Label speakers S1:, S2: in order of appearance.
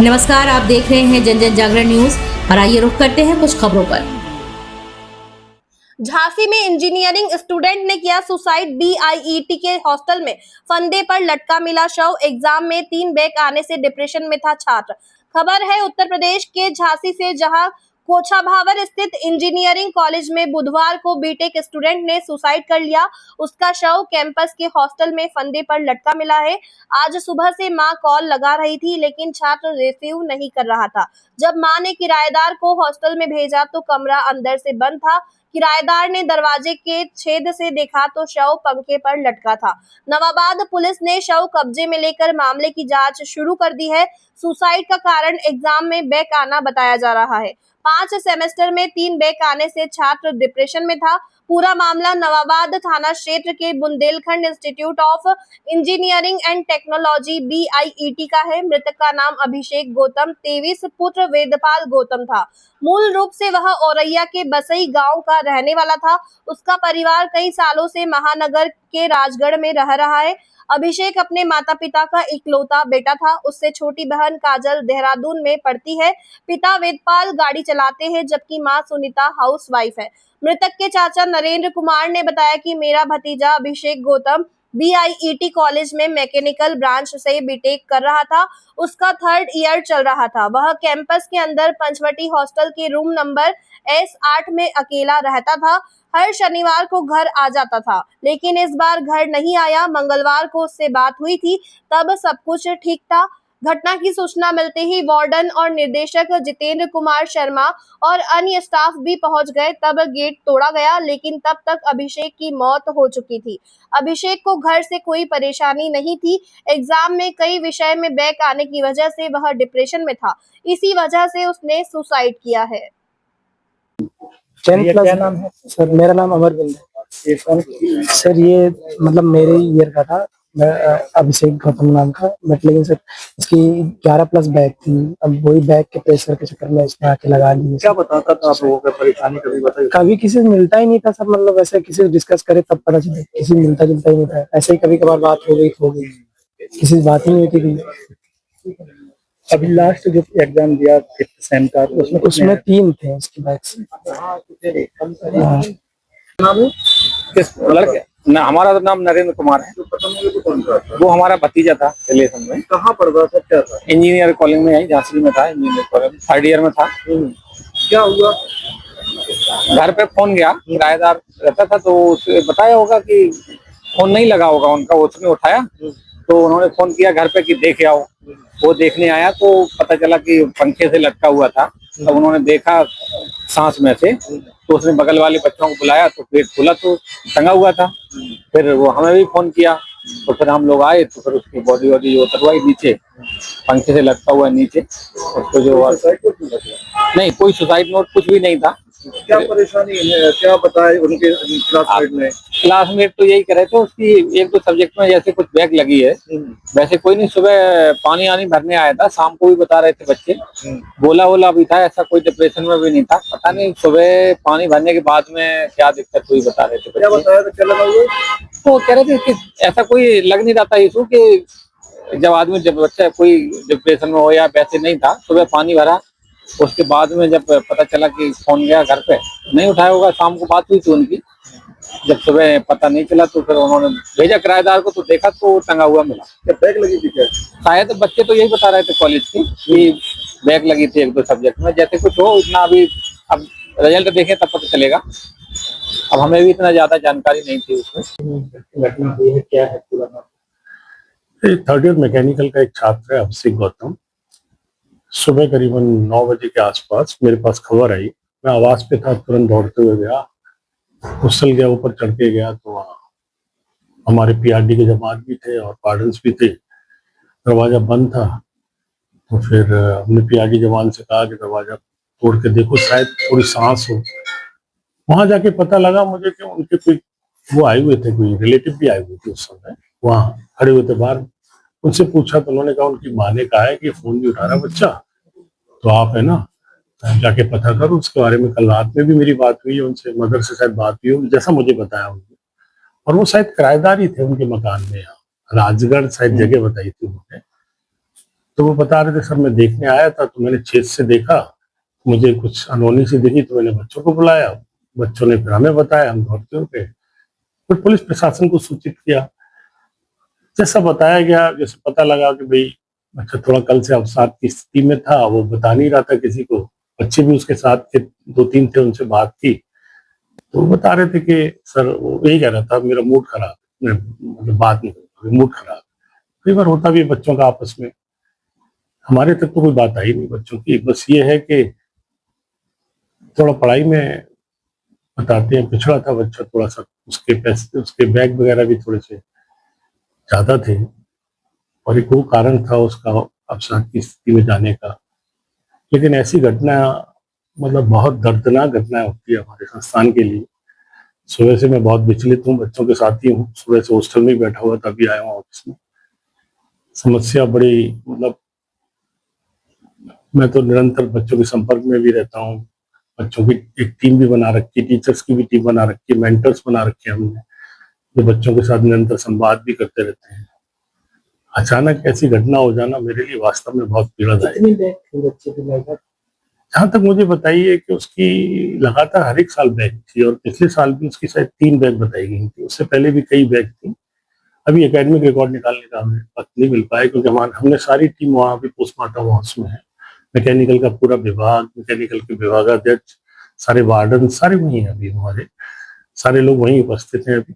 S1: नमस्कार, आप देख रहे हैं जन जन जागरण न्यूज और आइए रुख करते हैं कुछ खबरों पर।
S2: झांसी में इंजीनियरिंग स्टूडेंट ने किया सुसाइड। बीआईईटी के हॉस्टल में फंदे पर लटका मिला शव। एग्जाम में 3 बैक आने से डिप्रेशन में था छात्र। खबर है उत्तर प्रदेश के झांसी से, जहां कोछाभावर स्थित इंजीनियरिंग कॉलेज में बुधवार को बीटेक स्टूडेंट ने सुसाइड कर लिया। उसका शव कैंपस के हॉस्टल में फंदे पर लटका मिला है। आज सुबह से मां कॉल लगा रही थी, लेकिन छात्र रिसीव नहीं कर रहा था। जब मां ने किराएदार को हॉस्टल में भेजा तो कमरा अंदर से बंद था। किराएदार ने दरवाजे के छेद से देखा तो शव पंखे पर लटका था। नवाबाद पुलिस ने शव कब्जे में लेकर मामले की जांच शुरू कर दी है। सुसाइड का कारण एग्जाम में बैक आना बताया जा रहा है। 5 सेमेस्टर में 3 बैक आने से छात्र डिप्रेशन में था। पूरा मामला नवाबाद थाना क्षेत्र के Bundelkhand institute of engineering and technology BIET का है। मृतक का नाम अभिषेक गौतम 23 पुत्र वेदपाल गौतम था। मूल रूप से वह औरैया के बसई गांव का रहने वाला था। उसका परिवार कई सालों से महानगर के राजगढ़ में रह रहा है। अभिषेक अपने माता पिता का इकलौता बेटा था। उससे छोटी बहन काजल देहरादून में पढ़ती है। पिता वेदपाल गाड़ी चलाते हैं, जबकि मां सुनीता हाउसवाइफ है। मृतक के चाचा नरेंद्र कुमार ने बताया कि मेरा भतीजा अभिषेक गौतम बीआईईटी कॉलेज में मैकेनिकल ब्रांच से बीटेक कर रहा था। उसका 3rd ईयर चल रहा था। वह कैंपस के अंदर पंचवटी हॉस्टल के रूम नंबर S8 में अकेला रहता था। हर शनिवार को घर आ जाता था, लेकिन इस बार घर नहीं आया। मंगलवार को उससे बात हुई थी, तब सब कुछ ठीक था। घटना की सूचना मिलते ही वार्डन और निर्देशक जितेंद्र कुमार शर्मा और अन्य स्टाफ भी पहुंच गए। तब गेट तोड़ा गया, लेकिन तब तक अभिषेक की मौत हो चुकी थी। अभिषेक को घर से कोई परेशानी नहीं थी। एग्जाम में कई विषय में बैक आने की वजह से वह डिप्रेशन में था। इसी वजह से उसने सुसाइड किया है।
S3: क्या नाम है सर? मेरा नाम अमरविंद है सर। ये मतलब मेरे ईयर का था। मैं अभिषेक गौतम नाम का, बट लेकिन सर इसकी 11+ बैग थी। अब वही बैग के प्रेशर के चक्कर में इसने आके लगा ली।
S4: क्या बताता था आप लोगों को परेशानी? कभी बताइए।
S3: कभी किसी से मिलता ही नहीं था सर। मतलब ऐसे किसी से डिस्कस करे तब पता चले, किसी से मिलता जुलता ही नहीं था। ऐसे ही कभी कभार बात हो गई, किसी से बात ही नहीं होती थी।
S4: अभी लास्ट जो एग्जाम दिया 5th सेम का,
S3: उसमें 3 थे उसके बैग से।
S4: किस लड़के? ना, हमारा तो नाम नरेंद्र कुमार है। वो हमारा भतीजा था रिलेशन में। कहाँ पढ़ता था? क्या था? इंजीनियर कॉलेज में, यही झांसी में था। इंजीनियर कॉलेज 3rd ईयर में था। क्या हुआ? घर पे फोन गया, किराएदार रहता था, तो उसे बताया होगा कि फोन नहीं लगा होगा उनका। उसने उठाया तो उन्होंने फोन किया घर पे कि देख आओ। वो देखने आया तो पता चला कि पंखे से लटका हुआ था। तब उन्होंने देखा सांस में से, तो उसने बगल वाले बच्चों को बुलाया तो पेट खुला तो टंगा हुआ था। फिर वो हमें भी फोन किया, तो फिर हम लोग आए तो फिर उसकी बॉडी वॉडी उतरवाई नीचे, पंखे से लटका हुआ नीचे। उसको जो नहीं, कोई सुसाइड नोट कुछ भी नहीं था।
S5: क्या परेशानी है? क्या बताए उनके क्लासमेट ने?
S4: क्लासमेट तो यही कह रहे थे उसकी 1-2 सब्जेक्ट में जैसे कुछ बैक लगी है। वैसे कोई नहीं, सुबह पानी आनी भरने आया था, शाम को भी बता रहे थे बच्चे। बोला भी था, ऐसा कोई डिप्रेशन में भी नहीं था। पता नहीं सुबह पानी भरने के बाद में क्या दिक्कत हुई बता रहे थे।
S5: क्या बताया था? क्या लगा हुआ?
S4: तो कह रहे थे कि ऐसा कोई लग नहीं रहा था इशू, कि जब बच्चा कोई डिप्रेशन में हो या वैसे नहीं था। सुबह पानी भरा, उसके बाद में जब पता चला कि फोन गया घर पे, नहीं उठाया होगा। शाम को बात हुई थी उनकी, जब सुबह पता नहीं चला तो फिर उन्होंने भेजा किराएदार को, तो देखा तो टंगा हुआ मिला।
S5: क्या बैग लगी थी? क्या
S4: शायद बच्चे तो यही बता रहे थे कॉलेज की कि बैग लगी थी 1-2 सब्जेक्ट में। जैसे कुछ हो, इतना अभी अब रिजल्ट देखें तब पता चलेगा। अब हमें भी इतना ज्यादा जानकारी नहीं थी उसमें।
S5: घटना हुई है, क्या है पूरा नाम?
S6: 3rd ईयर मैकेनिकल का एक छात्र है अभिषेक गौतम। सुबह करीबन 9 बजे के आसपास मेरे पास खबर आई। मैं आवाज पे था, तुरंत दौड़ते हुए गया, उछल गया, ऊपर चढ़ के गया तो हमारे पीआरडी के जमात भी थे और वार्डन्स भी थे। दरवाजा बंद था, तो फिर हमने पीआरडी जवान से कहा कि दरवाजा तोड़ के देखो, शायद थोड़ी सांस हो। वहां जाके पता लगा मुझे कि उनके कोई वो आए हुए थे, कोई रिलेटिव भी आए हुए थे उस समय, वहाँ खड़े हुए थे बाहर। उनसे पूछा तो उन्होंने कहा उनकी माँ ने कहा है कि फोन नहीं उठा रहा बच्चा, तो आप है ना जाके पता करो उसके बारे में। कल रात में भी मेरी बात हुई है उनसे, मदर से शायद बात हुई हो, जैसा मुझे बताया उन्होंने। और वो शायद किराएदार ही थे उनके मकान में, यहाँ राजगढ़ शायद जगह बताई थी उन्होंने। तो वो बता रहे थे सर मैं देखने आया था तो मैंने छेद से देखा, मुझे कुछ अनहोनी सी दिखी तो मैंने बच्चों को बुलाया, बच्चों ने फिर हमें बताया, हम दौड़ते हुए गए, फिर पुलिस प्रशासन को सूचित किया। जैसा बताया गया, जैसे पता लगा कि भाई बच्चा थोड़ा कल से अवसाद की स्थिति में था, वो बता नहीं रहा था किसी को, बच्चे भी उसके साथ के 2-3 थे, उनसे बात की तो वो बता रहे थे कि सर वो यही कह रहा था मेरा मूड खराब, मैं मतलब बात नहीं करता, मूड खराब। कई बार होता भी है बच्चों का आपस में, हमारे तक तो कोई बात आई नहीं बच्चों की, बस ये है कि थोड़ा पढ़ाई में बताते हैं पिछड़ा था बच्चा थोड़ा सा, उसके पैसे उसके बैग वगैरह भी थोड़े से ज्यादा थे और एक वो कारण था उसका अवसाद की स्थिति में जाने का। लेकिन ऐसी घटना मतलब बहुत दर्दनाक घटना होती है हमारे संस्थान के लिए। सुबह से मैं बहुत विचलित हूँ, बच्चों के साथ ही हूँ, सुबह से हॉस्टल में बैठा हुआ तभी आया हूँ ऑफिस में। समस्या बड़ी मतलब मैं तो निरंतर बच्चों के संपर्क में भी रहता हूँ, बच्चों की एक टीम भी बना रखी है, टीचर्स की भी टीम बना रखी है, मेंटर्स बना रखे हैं हमने, जो बच्चों के साथ निरंतर संवाद भी करते रहते हैं। अचानक ऐसी घटना हो जाना मेरे लिए वास्तव में बहुत पीड़ादायक है।
S3: कितनी बैग थी बच्चे की लगभग?
S6: जहाँ तक मुझे बताइए कि उसकी लगातार हर एक साल बैग थी और पिछले साल भी उसकी शायद 3 बैग बताई गई थी, उससे पहले भी कई बैग थी। अभी एकेडमिक रिकॉर्ड निकालने का हमें वक्त नहीं मिल पाया क्योंकि हमने सारी टीम वहाँ पे पोस्टमार्टम हाउस में है, मैकेनिकल का पूरा विभाग, मैकेनिकल के विभागाध्यक्ष, सारे वार्डन सारे वहीं हैं, अभी हमारे सारे लोग वहीं उपस्थित हैं अभी।